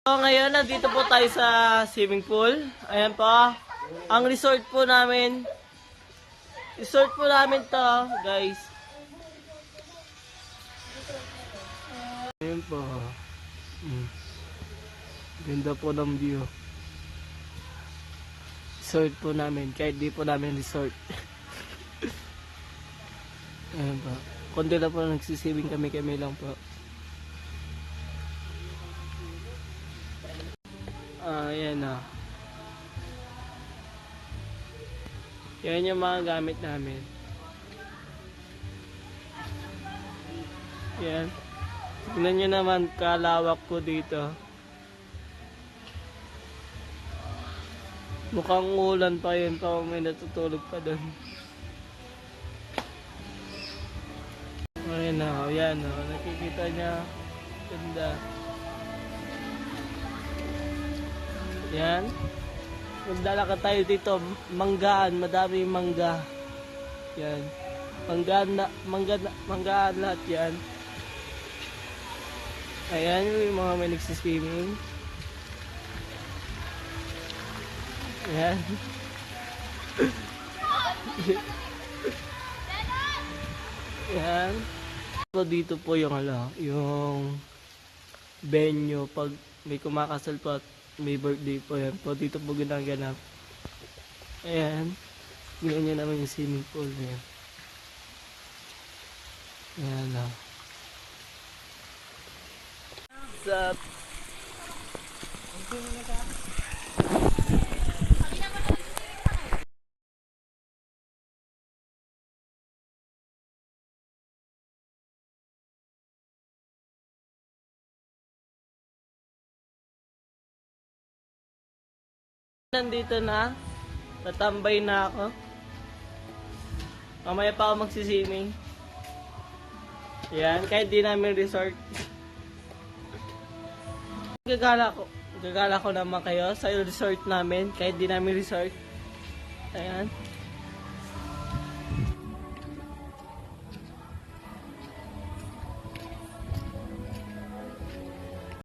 So ngayon, nandito po tayo sa swimming pool. Ayan po. Ang resort po namin. Resort po namin to, guys. Ayan po. Ganda po ng view. Resort po namin. Kahit di po namin resort. Ayan po. Kundi lang po nagsiswimming kami lang po. Ayan na. Yan yung mga gamit namin. Yan. Tignan nyo naman kalawak ko dito. Mukhang ulan pa yun pa may natutulog pa doon. Ayan na. Ayan o. Nakikita niya. Ganda. Yan. Maglalakad tayo dito. Manggaan. Madaming mangga. Yan. Manggaan lahat yan. Ayan yung mga may nagsiswimming. Ayan. Ayan. So dito po yung yung venue pag may kumakasal po at may birthday po yan po. Dito po ginaganap. Ayan. Tingnan nyo naman yung swimming pool. Ayan. Ayan na. What's up? Nandito na. Tatambay na ako. Mamaya pa ako magsiswimming. Yan, kahit di namin resort. Gagala ko naman kayo sa resort namin, kahit di namin resort. Ayan.